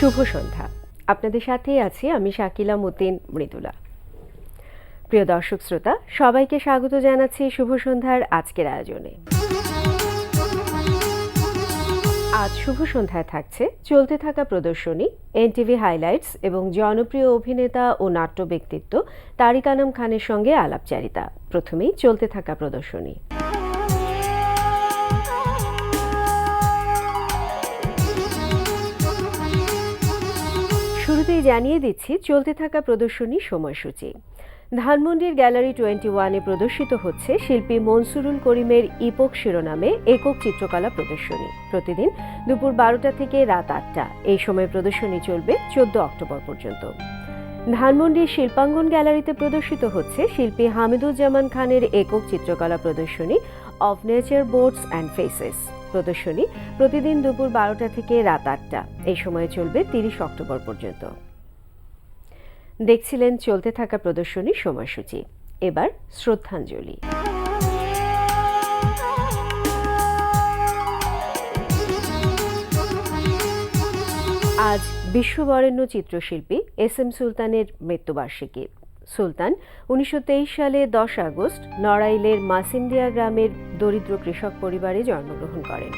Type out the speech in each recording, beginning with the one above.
শুভ সন্ধ্যা। আপনাদের সাথেই আছি আমি শাকিলা মতিন মৃদুলা। প্রিয় দর্শক শ্রোতা, সবাইকে স্বাগত জানাচ্ছি শুভ সন্ধ্যার আজকের আয়োজনে। আজ শুভ সন্ধ্যায় থাকছে চলতে থাকা প্রদর্শনী, এনটিভি হাইলাইটস এবং জনপ্রিয় অভিনেতা ও নাট্য ব্যক্তিত্ব তারিক আনাম খানের সঙ্গে আলাপচারিতা। প্রথমেই চলতে থাকা প্রদর্শনী। শুরুতেই জানিয়ে দিচ্ছি চলতে থাকা প্রদর্শনীর সময়সূচি। ধানমন্ডির গ্যালারি 21-এ প্রদর্শিত হচ্ছে শিল্পী মনসুরুল করিমের ইপোক শিরোনামে একক চিত্রকলা প্রদর্শনী। প্রতিদিন দুপুর 12টা থেকে রাত 8টা এই সময় প্রদর্শনী চলবে 14 অক্টোবর পর্যন্ত। ধানমন্ডির শিল্পাঙ্গন গ্যালারিতে প্রদর্শিত হচ্ছে শিল্পী হামিদুজ্জামান খানের একক চিত্রকলা প্রদর্শনী of nature boards and faces. প্রদর্শনী প্রতিদিন দুপুর 12টা থেকে রাত 8টা এই সময়ে চলবে 30 অক্টোবর পর্যন্ত। দেখছিলেন চলতে থাকা প্রদর্শনীর সময়সূচি। এবার শ্রদ্ধাঞ্জলি। আজ বিশ্ববরেণ্য চিত্রশিল্পী এস.এম. সুলতানের মৃত্যুবার্ষিকী। সুলতান 1923 সালে 10 আগস্ট নড়াইলের মাসিমদিয়া গ্রামের দরিদ্র কৃষক পরিবারে জন্মগ্রহণ করেন।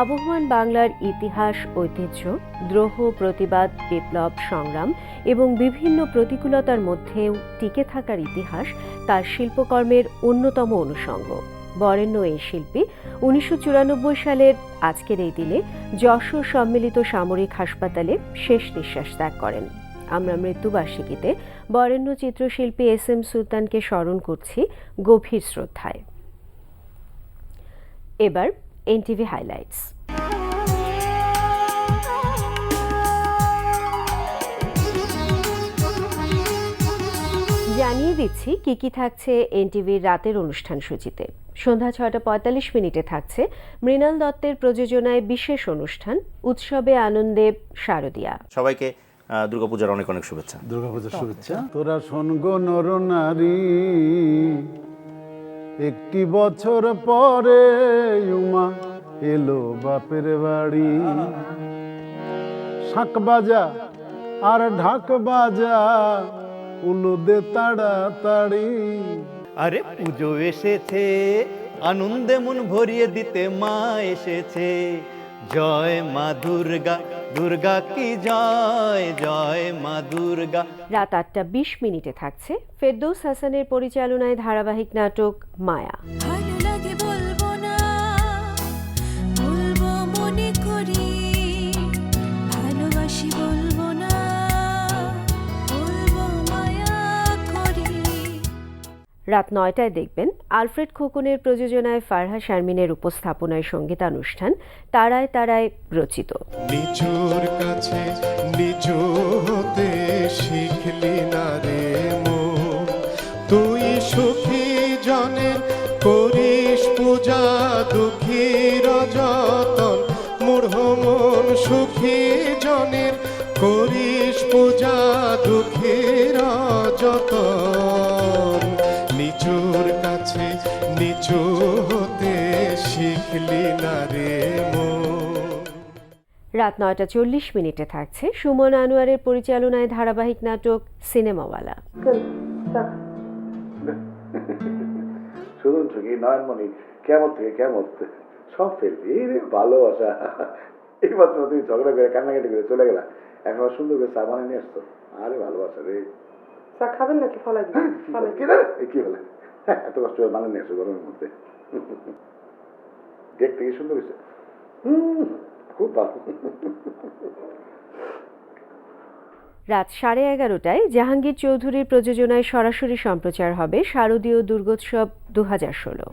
আবহমান বাংলার ইতিহাস, ঐতিহ্য, দ্রোহ, প্রতিবাদ, বিপ্লব, সংগ্রাম এবং বিভিন্ন প্রতিকূলতার মধ্যেও টিকে থাকার ইতিহাস তার শিল্পকর্মের অন্যতম অনুষঙ্গ। বরেণ্য এই শিল্পী 1994 সালের আজকের এই দিনে যশোর সম্মিলিত সামরিক হাসপাতালে শেষ নিঃশ্বাস ত্যাগ করেন। আমরা মৃত্যুবার্ষিকীতে বরেণ্য চিত্রশিল্পী এস.এম. সুলতানকে স্মরণ করছি গভীর শ্রদ্ধায়। এবার এনটিভি হাইলাইটস। জানিয়ে দিচ্ছি কি কি থাকছে এনটিভির রাতের অনুষ্ঠান সূচিতে। সন্ধ্যা 6:45 থাকছে মৃণাল দত্তের প্রযোজনায় বিশেষ অনুষ্ঠান উৎসবে আনন্দে শারদিয়া। সবাইকে দুর্গাপূজার অনেক অনেক শুভেচ্ছা। দুর্গাপূজার শুভেচ্ছা। তোরা শোন গো নর নারী, একটি বছর পরে উমা এলো বাপের বাড়ি। শাক বাজা আর ঢাক বাজা উলুদে তাড়াতাড়ি। আরে পুজো এসেছে, আনন্দে মন ভরিয়ে দিতে মা এসেছে। জয় মা দুর্গা, দুর্গা কি জয়, জয় মা দুর্গা। রাত 8:20 থাকছে ফেরদৌস হাসানের পরিচালনায় ধারাবাহিক নাটক মায়া। ভালো লাগে বলবো না, বলবো মনে করি, ভালোবাসি বলবো না, বলবো মায়া করি। রাত 9টায় দেখবেন আলফ্রেড খোকনের প্রযোজনায় ফারহা শারমিনের উপস্থাপনায় সঙ্গীতানুষ্ঠান তারায় তারায় রচিত। নিচুর কাছে নিচু হতে শিখলি না রে মন, তুই সুখী জনের করিস পূজা, দুঃখীর যতন মূঢ় মন। সুখী জনের করিস পূজা, দুঃখীর যতন। নিচুর কাছে নিচু হতে শিখলি না রে মন। রাত 9:40 থাকছে সুমন আনোয়ারের পরিচালনায় ধারাবাহিক নাটক সিনেমাওয়ালা। শুনুন কি নয়নমণি, কেমন থেকে কেমন সব ফেলবি রে ভালোবাসা। এইমাত্র তুমি ঝগড়া করে কান্নাকাটি করে চলে গেলা, এখন সুন্দর করে চা বানিয়ে নিয়ে আসতো। আরে ভালোবাসা রে। চা খাবেন নাকি ফলাই দিবেন? কি রে কি হলে এত কষ্ট করে বানিয়ে নিয়ে আসো গরমের মধ্যে। দেখতে কি সুন্দর হয়েছে, খুব ভালো। রাত 11:30টায় জাহাঙ্গীর চৌধুরীর প্রযোজনায় সরাসরি সম্প্রচার হবে শারদীয় দুর্গোৎসব 2016।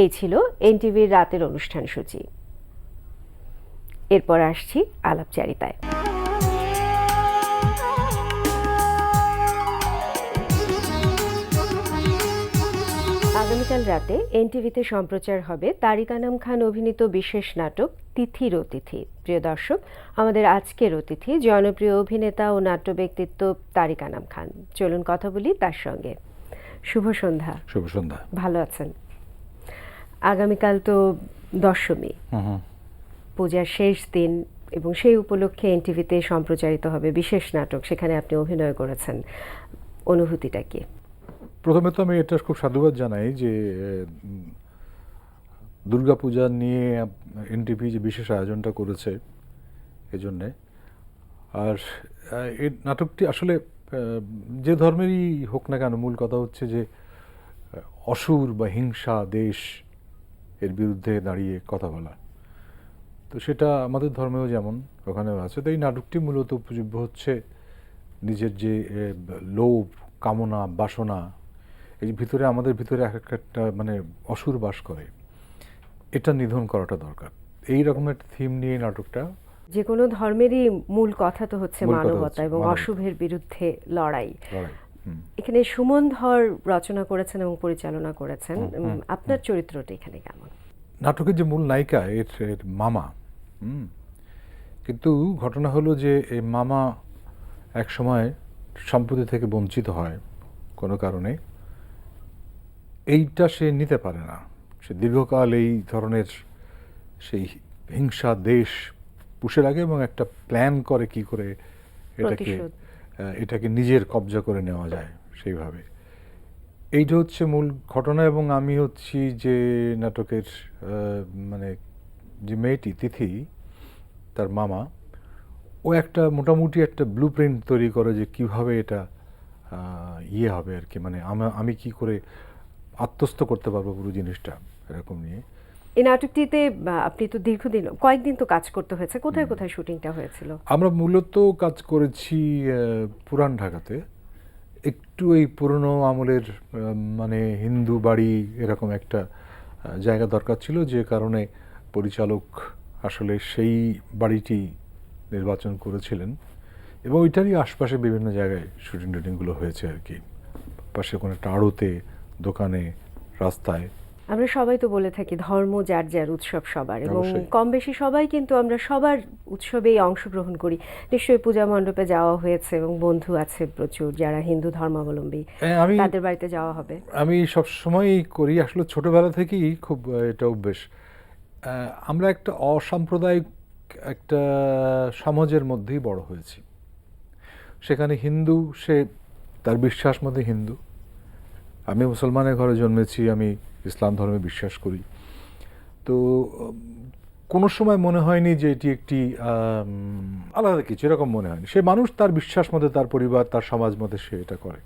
এই ছিল এনটিভির রাতের অনুষ্ঠান সূচি। এরপর আসছি আলাপচারিতায়। আগামীকাল রাতে এনটিভিতে সম্প্রচার হবে তারিক আনাম খান অভিনীত বিশেষ নাটক তিথির অতিথি। প্রিয় দর্শক, আমাদের আজকের অতিথি জনপ্রিয় অভিনেতা ও নাট্য ব্যক্তিত্ব তারিক আনাম খান। চলুন কথা বলি তার সঙ্গে। শুভ সন্ধ্যা। শুভ সন্ধ্যা। ভালো আছেন? আগামীকাল তো দশমী, পূজার শেষ দিন, এবং সেই উপলক্ষে এনটিভিতে সম্প্রচারিত হবে বিশেষ নাটক, সেখানে আপনি অভিনয় করেছেন। অনুভূতিটা কি? প্রথমে তো আমি এটা খুব সাধুবাদ জানাই যে দুর্গাপূজা নিয়ে এনটিভি যে বিশেষ আয়োজনটা করেছে এজন্যে। আর এই নাটকটি আসলে যে ধর্মেরই হোক না কেন, মূল কথা হচ্ছে যে অসুর বা হিংসা দেশ এর বিরুদ্ধে দাঁড়িয়ে কথা বলা। তো সেটা আমাদের ধর্মেও যেমন ওখানেও আছে। তো এই নাটকটি মূলত উপজীব্য হচ্ছে নিজের যে লোভ, কামনা, বাসনা, এই ভিতরে আমাদের ভিতরে এক একটা মানে অসুর বাস করে, এটা নিধন করাটা দরকার। এই রকমের থিম নিয়ে নাটকটা। যে কোনো ধর্মেরই মূল কথা তো হচ্ছে মূল কথা মানবতা হচ্ছে এবং মানবতা। অশুভের বিরুদ্ধে লড়াই। হুম। এখানে সুমন ধর রচনা করেছেন এবং পরিচালনা করেছেন। আপনার চরিত্রটা এখানে কেমন? নাটকের যে মূল নায়িকা এর মামা, কিন্তু ঘটনা হলো যে এই মামা এক সময় সম্পত্তি থেকে বঞ্চিত হয় কোনো কারণে। এইটা সে নিতে পারে না। সে দীর্ঘকাল এই ধরনের সেই হিংসা দেশ পুষে রাখে এবং একটা প্ল্যান করে কি করে এটাকে নিজের কবজা করে নেওয়া যায় সেইভাবে। এইটা হচ্ছে মূল ঘটনা। এবং আমি হচ্ছি যে নাটকের মানে যে মেয়েটি তিথি, তার মামা, ও একটা মোটামুটি একটা ব্লু প্রিন্ট তৈরি করে যে কিভাবে এটা ইয়ে হবে আর কি, মানে আমি কি করে আত্মস্থ করতে পারবো পুরো জিনিসটা, এরকম নিয়ে। এই নাটকটিতে আপনি তো দীর্ঘদিন, কয়েকদিন তো কাজ করতে হয়েছে। কোথায় কোথায় শুটিংটা হয়েছিল? আমরা মূলত কাজ করেছি পুরান ঢাকাতে। একটু এই পুরনো আমলের মানে হিন্দু বাড়ি এরকম একটা জায়গা দরকার ছিল, যে কারণে পরিচালক আসলে সেই বাড়িটি নির্বাচন করেছিলেন এবং ওইটারই আশপাশে বিভিন্ন জায়গায় শুটিং টুটিংগুলো হয়েছে আর কি। পাশে কোনো একটা আড়তে, দোকানে, রাস্তায়। আমরা সবাই তো বলে থাকি ধর্ম যার যার, উৎসব সবার, এবং অবশ্যই। কম বেশি সবাই কিন্তু আমরা সবার উৎসবেই অংশগ্রহণ করি। নিশ্চয়ই পূজা মণ্ডপে যাওয়া হয়েছে এবং বন্ধু আছে প্রচুর যারা হিন্দু ধর্মাবলম্বী, তাদের বাড়িতে যাওয়া হবে। আমি সবসময়ই করি, আসলে ছোটবেলা থেকেই খুব এটা অভ্যেস। আমরা একটা অসাম্প্রদায়িক একটা সমাজের মধ্যেই বড় হয়েছি। সেখানে হিন্দু, সে তার বিশ্বাস মতে হিন্দু। আমি মুসলমানের ঘরে জন্মেছি, আমি ইসলাম ধর্মে বিশ্বাস করি। তো কোনো সময় মনে হয়নি যে এটি একটি আলাদা কিছু, এরকম মনে হয়নি। সে মানুষ, তার বিশ্বাস মতে, তার পরিবার, তার সমাজ মতে সে এটা করে।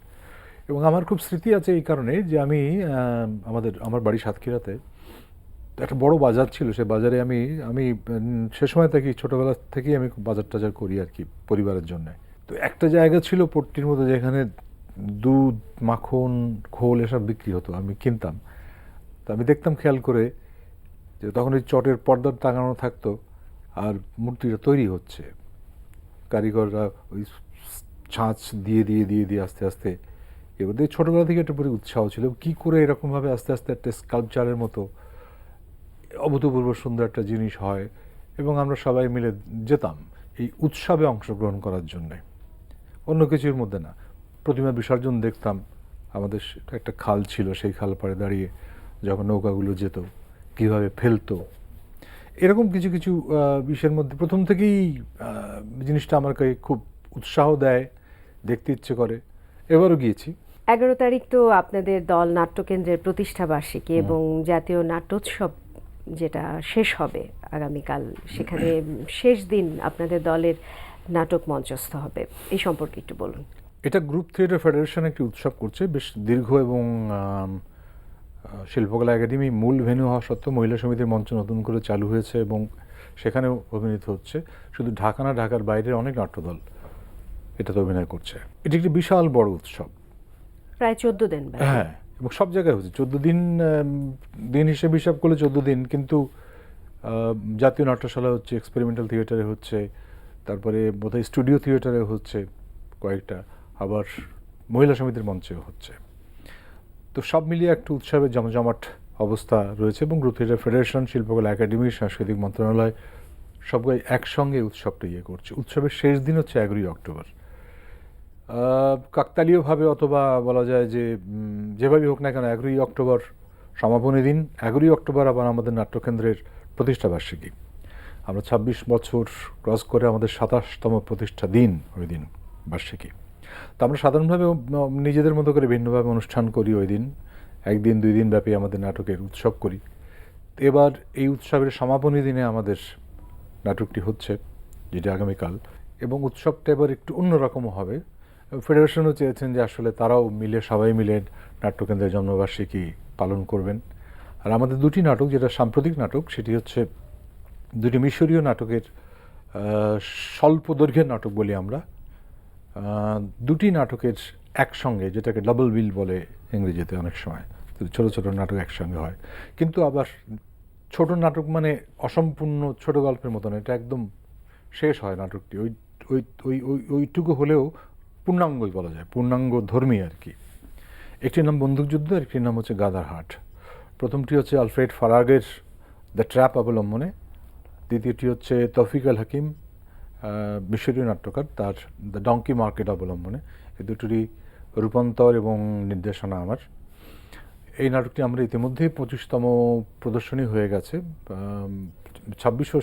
এবং আমার খুব স্মৃতি আছে এই কারণে যে আমি আমার বাড়ি সাতক্ষীরাতে একটা বড় বাজার ছিল। সে বাজারে আমি সে সময় থেকে ছোটোবেলা থেকেই আমি বাজার টাজার করি আর কি পরিবারের জন্য। তো একটা জায়গা ছিল পট্টির মতো, যেখানে দুধ, মাখন, খোল এসব বিক্রি হতো, আমি কিনতাম। তো আমি দেখতাম খেয়াল করে যে তখন ওই চটের পর্দা টাঙানো থাকতো আর মূর্তিটা তৈরি হচ্ছে। কারিগররা ওই ছাঁচ দিয়ে দিয়ে দিয়ে দিয়ে আস্তে আস্তে এবার ছোটোবেলা থেকে একটা পুরো উৎসাহ ছিল কী করে এরকমভাবে আস্তে আস্তে একটা স্কাল্পচারের মতো অভূতপূর্ব সুন্দর একটা জিনিস হয়। এবং আমরা সবাই মিলে যেতাম এই উৎসবে অংশগ্রহণ করার জন্যে, অন্য কিছুর মধ্যে না। প্রতিমা বিসর্জন দেখতাম, আমাদের একটা খাল ছিল, সেই খাল পাড়ে দাঁড়িয়ে যখন নৌকাগুলো যেত কীভাবে ফেলতো, এরকম কিছু কিছু বিষয়ের মধ্যে প্রথম থেকেই জিনিসটা আমাকে খুব উৎসাহ দেয়, দেখতে ইচ্ছে করে। এবারও গিয়েছি। 11 তারিখ তো আপনাদের দল নাট্যকেন্দ্রের প্রতিষ্ঠা বার্ষিকী এবং জাতীয় নাট্যোৎসব যেটা শেষ হবে আগামীকাল, সেখানে শেষ দিন আপনাদের দলের নাটক মঞ্চস্থ হবে। এই সম্পর্কে একটু বলুন। এটা গ্রুপ থিয়েটার ফেডারেশন একটি উৎসব করছে, বেশ দীর্ঘ, এবং শিল্পকলা একাডেমি মূল ভেন্যু হওয়া সত্ত্বেও মহিলা সমিতির মঞ্চ নতুন করে চালু হয়েছে এবং সেখানেও অভিনীত হচ্ছে। শুধু ঢাকা না, ঢাকার বাইরের অনেক নাট্যদল এটাতে অভিনয় করছে। এটি একটি বিশাল বড় উৎসব, প্রায় 14 দিন। হ্যাঁ, এবং সব জায়গায় হচ্ছে 14 দিন। দিন হিসাব করলে 14 দিন, কিন্তু জাতীয় নাট্যশালা হচ্ছে, এক্সপেরিমেন্টাল থিয়েটারে হচ্ছে, তারপরে বোধহয় স্টুডিও থিয়েটারে হচ্ছে কয়েকটা, আবার মহিলা সমিতির মঞ্চেও হচ্ছে। তো সব মিলিয়ে একটা উৎসবের জমজমাট অবস্থা রয়েছে এবং গ্রুপ থিয়েটার ফেডারেশন, শিল্পকলা একাডেমি, সাংস্কৃতিক মন্ত্রণালয় সবাই একসঙ্গে উৎসবটা করছে। উৎসবের শেষ দিন হচ্ছে 11ই অক্টোবর। কাকতালীয়ভাবে অথবা বলা যায় যে যেভাবেই হোক না কেন 11ই অক্টোবর সমাপনী দিন, 11ই অক্টোবর আবার আমাদের নাট্যকেন্দ্রের প্রতিষ্ঠা বার্ষিকী। আমরা 26 বছর ক্রস করে আমাদের 27তম প্রতিষ্ঠা দিন ওই দিন বার্ষিকী। তো আমরা সাধারণভাবে নিজেদের মতো করে ভিন্নভাবে অনুষ্ঠান করি ওই দিন, 1 দিন 2 দিন ব্যাপী আমাদের নাটকের উৎসব করি। এবার এই উৎসবের সমাপনী দিনে আমাদের নাটকটি হচ্ছে, যেটা আগামীকাল, এবং উৎসবটা এবার একটু অন্যরকমও হবে। ফেডারেশনও চেয়েছেন যে আসলে তারাও মিলে, সবাই মিলে নাট্যকেন্দ্রের জন্মবার্ষিকী পালন করবেন। আর আমাদের 2টি নাটক, যেটা সাম্প্রতিক নাটক, সেটি হচ্ছে 2টি মিশরীয় নাটকের স্বল্প দৈর্ঘ্যের নাটক বলি আমরা। 2টি নাটকের একসঙ্গে, যেটাকে ডাবল বিল বলে ইংরেজিতে অনেক সময়, ছোট ছোট নাটক একসঙ্গে হয়। কিন্তু আবার ছোট নাটক মানে অসম্পূর্ণ ছোট গল্পের মতন, এটা একদম শেষ হয় নাটকটি ওই ওই ওই ওই ওইটুকু হলেও পূর্ণাঙ্গই বলা যায়, পূর্ণাঙ্গ ধর্মী আর কি। একটির নাম বন্দুকযুদ্ধ, আর একটির নাম হচ্ছে গাদার হাট। প্রথমটি হচ্ছে আলফ্রেড ফারাগের দ্য ট্র্যাপ অবলম্বনে, দ্বিতীয়টি হচ্ছে তৌফিক আল হাকিম, মিশরীয় নাট্যকার, তার দ্য ডঙ্কি মার্কেট অবলম্বনে। এই দুটোরই রূপান্তর এবং নির্দেশনা আমার। এই নাটকটি আমরা ইতিমধ্যেই 25তম প্রদর্শনী হয়ে গেছে, 26ও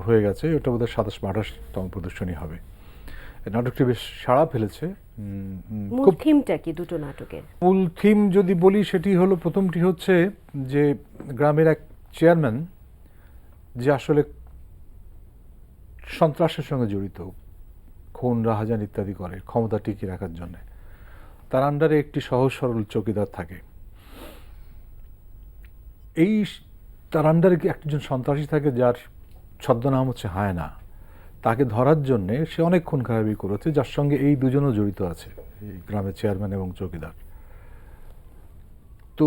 হয়ে গেছে, ওটা বোধহয় 27 বা 28তম প্রদর্শনী হবে। এই নাটকটি বেশ সাড়া ফেলেছে। মূল থিমটা কি দুটো নাটকের? মূল থিম যদি বলি, সেটি হলো, প্রথমটি হচ্ছে যে গ্রামের এক চেয়ারম্যান যে আসলে সন্ত্রাসের সঙ্গে জড়িত, খুন রাহাজান ইত্যাদি করে ক্ষমতা টিকিয়ে রাখার জন্য। তার আন্ডারে একটি সহজ সরল চৌকিদার থাকে। এই তার আন্ডারে একজন সন্ত্রাসী থাকে যার ছদ্মনাম হচ্ছে হায়না। তাকে ধরার জন্যে সে অনেক খুন খারাপি করেছে, যার সঙ্গে এই দুজনও জড়িত আছে, এই গ্রামের চেয়ারম্যান এবং চৌকিদার। তো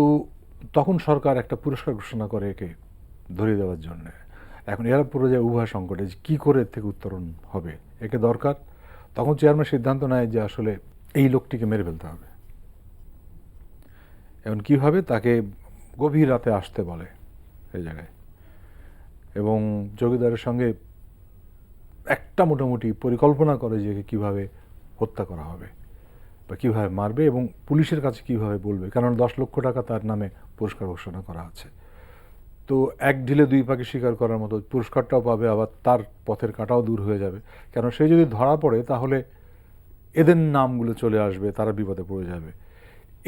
তখন সরকার একটা পুরস্কার ঘোষণা করে একে ধরিয়ে দেওয়ার জন্য। এখন এরা পুরো যায় উভয় সংকটে, যে কী করে এর থেকে উত্তরণ হবে, একে দরকার। তখন চেয়ারম্যান সিদ্ধান্ত নেয় যে আসলে এই লোকটিকে মেরে ফেলতে হবে। এখন কীভাবে, তাকে গভীর রাতে আসতে বলে এই জায়গায়, এবং চৌকিদারের সঙ্গে একটা মোটামুটি পরিকল্পনা করে যে কীভাবে হত্যা করা হবে বা কীভাবে মারবে, এবং পুলিশের কাছে কীভাবে বলবে, কারণ 10 লক্ষ টাকা তার নামে পুরস্কার ঘোষণা করা আছে। তো এক ঢিলে 2 পাখি শিকার করার মতো, পুরস্কারটাও পাবে, আবার তার পথের কাঁটাও দূর হয়ে যাবে। কারণ সে যদি ধরা পড়ে তাহলে এদের নামগুলো চলে আসবে, তারা বিপদে পড়ে যাবে।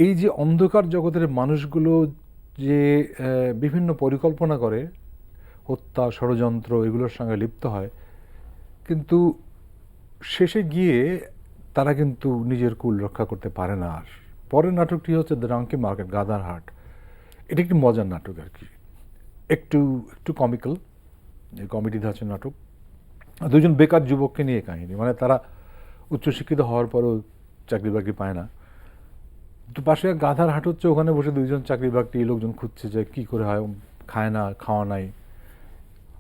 এই যে অন্ধকার জগতের মানুষগুলো যে বিভিন্ন পরিকল্পনা করে, হত্যা, ষড়যন্ত্র, এগুলোর সঙ্গে লিপ্ত হয়, কিন্তু শেষে গিয়ে তারা কিন্তু নিজের কুল রক্ষা করতে পারে না। আর পরের নাটকটি হচ্ছে দ্য ডঙ্কি মার্কেট, গাদার হাট। এটা একটি মজার নাটক আর কি, একটু একটু কমিক্যাল, কমেডি ধাঁচের নাটক। দুজন বেকার যুবককে নিয়ে কাহিনী, মানে তারা উচ্চশিক্ষিত হওয়ার পরেও চাকরি বাকরি পায় না। তো পাশে গাধার হাট হচ্ছে, ওখানে বসে 2জন চাকরি বাকরি লোকজন খুঁজছে যে কী করে হয়, খায় না, খাওয়া নাই।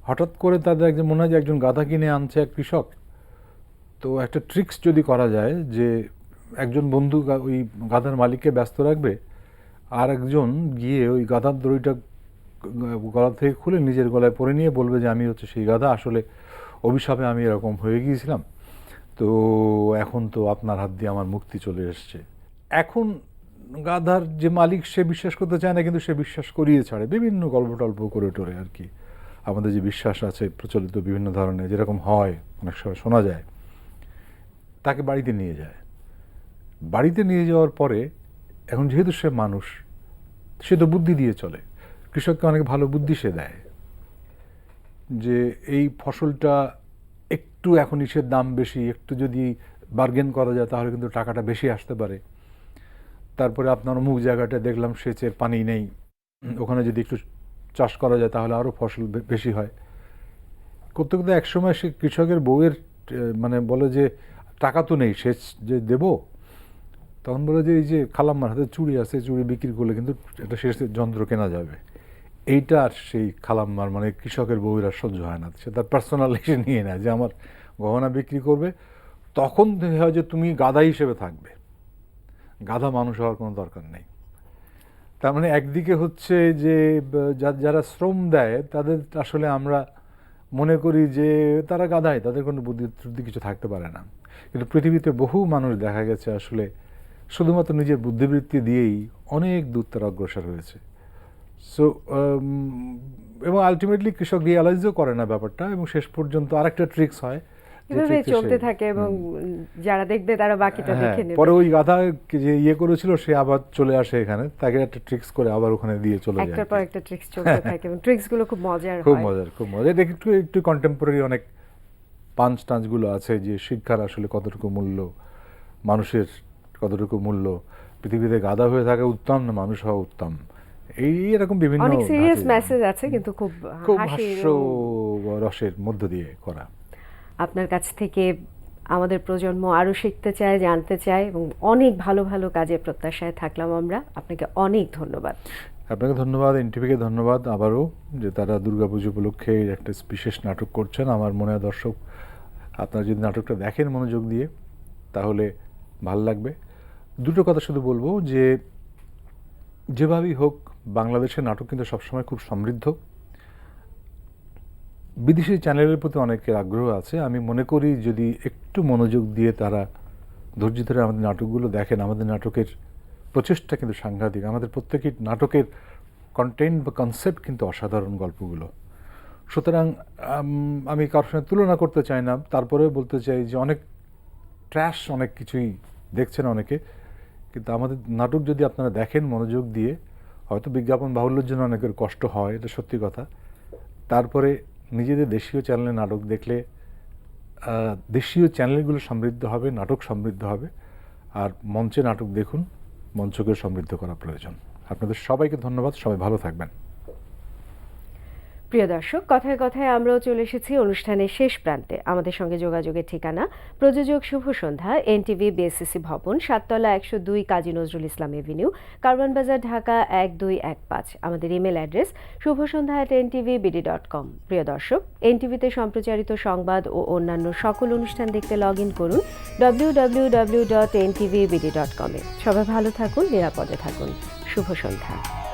হঠাৎ করে তাদের একজন মনে হয় যে একজন গাধা কিনে আনছে এক কৃষক। তো একটা ট্রিক্স যদি করা যায় যে একজন বন্ধু ওই গাধার মালিককে ব্যস্ত রাখবে, আর একজন গিয়ে ওই গাধার দড়িটা গলা থেকে খুলে নিজের গলায় পরে নিয়ে বলবে যে আমি হচ্ছে সেই গাধা, আসলে অভিশাপে আমি এরকম হয়ে গিয়েছিলাম, তো এখন তো আপনার হাত দিয়ে আমার মুক্তি চলে এসছে। এখন গাধার যে মালিক সে বিশ্বাস করতে চায় না, কিন্তু সে বিশ্বাস করিয়ে ছাড়ে বিভিন্ন গল্প টল্প করে টোরে আর কি। আমাদের যে বিশ্বাস আছে প্রচলিত বিভিন্ন ধরনের, যেরকম হয় অনেক সময় শোনা যায়, তাকে বাড়িতে নিয়ে যায়। বাড়িতে নিয়ে যাওয়ার পরে এখন যেহেতু সে মানুষ, সে তো বুদ্ধি দিয়ে চলে, কৃষককে অনেক ভালো বুদ্ধি সে দেয় যে এই ফসলটা একটু এখন ইসের দাম বেশি, একটু যদি বার্গেন করা যায় তাহলে কিন্তু টাকাটা বেশি আসতে পারে। তারপরে আপনার অমুক জায়গাটা দেখলাম সেচের পানি নেই, ওখানে যদি একটু চাষ করা যায় তাহলে আরও ফসল বেশি হয়। করতে করতে একসময় সে কৃষকের বউয়ের মানে বলে যে টাকা তো নেই, সেচ যে দেব, তখন বলে যে এই যে খালাম্মার হাতে চুড়ি আছে, চুড়ি বিক্রি করলে কিন্তু একটা সেচের যন্ত্র কেনা যাবে। এইটা আর সেই খালাম্মার মানে কৃষকের বউয়ের আর সহ্য হয় না, সে তার পার্সোনাল এসে নিয়ে নেয় যে আমার গহনা বিক্রি করবে। তখন হয় যে তুমি গাধা হিসেবে থাকবে, গাধা মানুষ হওয়ার কোনো দরকার নেই। তার মানে একদিকে হচ্ছে যে যারা শ্রম দেয় তাদের আসলে আমরা মনে করি যে তারা গাধাই, তাদের কোনো বুদ্ধি কিছু থাকতে পারে না। কিন্তু পৃথিবীতে বহু মানুষ দেখা গেছে আসলে শুধুমাত্র নিজের বুদ্ধিবৃত্তি দিয়েই অনেক দূর তারা অগ্রসর হয়েছে। সো এবং আলটিমেটলি কৃষক রিয়ালাইজও করে না ব্যাপারটা, এবং শেষ পর্যন্ত আরেকটা ট্রিক্স হয় যে এভাবে trick এ চলতে সে- থাকে এবং যারা দেখবে তারা বাকিটা হ্যাঁ, দেখে নেবে। পরে ওই গাধা যে করেছিল সে আবার চলে আসে এখানে, তাকে একটা ট্রিক্স করে আবার ওখানে দিয়ে চলে যায়। একটার পর একটা ট্রিক্স চলতে থাকে এবং ট্রিক্স গুলো খুব মজার খুব হয়। মজার, খুব মজার। এটা একটু একটু কন্টেম্পোরারি অনেক পাঞ্চ টাঞ্চগুলো আছে যে শিক্ষার আসলে কতটুকু মূল্য, মানুষের কতটুকু মূল্য, পৃথিবীতে গাধা হয়ে থাকা উত্তম না মানুষ হওয়া উত্তম, এই এরকম বিভিন্ন অনেক সিরিয়াস ধাঁচে মেসেজ আছে কিন্তু খুব খুব হাসির হাস্য এবং রসের মধ্য দিয়ে করা। আপনার কাছ থেকে আমাদের প্রজন্ম আরো শিখতে চায়, জানতে চায় এবং অনেক ভালো ভালো কাজের প্রত্যাশায় থাকলাম আমরা। আপনাকে অনেক ধন্যবাদ। আপনাকে ধন্যবাদ, এনটিভিকে ধন্যবাদ আবারও যে তারা দুর্গাপুজো উপলক্ষে একটা বিশেষ নাটক করছেন। আমার মনে হয় দর্শক আপনারা যদি নাটকটা দেখেন মনোযোগ দিয়ে তাহলে ভাল লাগবে। দুটো কথা শুধু বলবো যে যেভাবেই হোক বাংলাদেশের নাটক কিন্তু সবসময় খুব সমৃদ্ধ। বিদেশি চ্যানেলের প্রতি অনেকের আগ্রহ আছে। আমি মনে করি যদি একটু মনোযোগ দিয়ে তারা ধৈর্য ধরে আমাদের নাটকগুলো দেখেন, আমাদের নাটকের প্রচেষ্টা কিন্তু সাংঘাতিক। আমাদের প্রত্যেকটি নাটকের কন্টেন্ট বা কনসেপ্ট কিন্তু অসাধারণ গল্পগুলো। সুতরাং আমি কারোর সঙ্গে তুলনা করতে চাই না, তারপরেও বলতে চাই যে অনেক ট্র্যাশ অনেক কিছুই দেখছেন অনেকে, কিন্তু আমাদের নাটক যদি আপনারা দেখেন মনোযোগ দিয়ে, হয়তো বিজ্ঞাপন বাহুল্যের জন্য অনেকের কষ্ট হয়, এটা সত্যি কথা। তারপরে নিজেদের দেশীয় চ্যানেলে নাটক দেখলে দেশীয় চ্যানেলগুলো সমৃদ্ধ হবে, নাটক সমৃদ্ধ হবে। আর মঞ্চে নাটক দেখুন, মঞ্চকে সমৃদ্ধ করা প্রয়োজন। আপনাদের সবাইকে ধন্যবাদ, সবাই ভালো থাকবেন। প্রিয় দর্শক, কথায় কথায় আমরাও চলে এসেছি অনুষ্ঠানের শেষ প্রান্তে। আমাদের সঙ্গে যোগাযোগের ঠিকানা প্রযোজক শুভ সন্ধ্যা, এনটিভি বিএসসিসি ভবন, 7 তলা 102 কাজী নজরুল ইসলাম এভিনিউ, কারওয়ান বাজার, ঢাকা 1215। আমাদের ইমেল অ্যাড্রেস shubhosandha@ntvbd.com। প্রিয় দর্শক, এনটিভিতে সম্প্রচারিত সংবাদ ও অন্যান্য সকল অনুষ্ঠান দেখতে লগ ইন করুন www.ntvbd.com-এ। সবাই ভালো থাকুন, নিরাপদে থাকুন। শুভ সন্ধ্যা।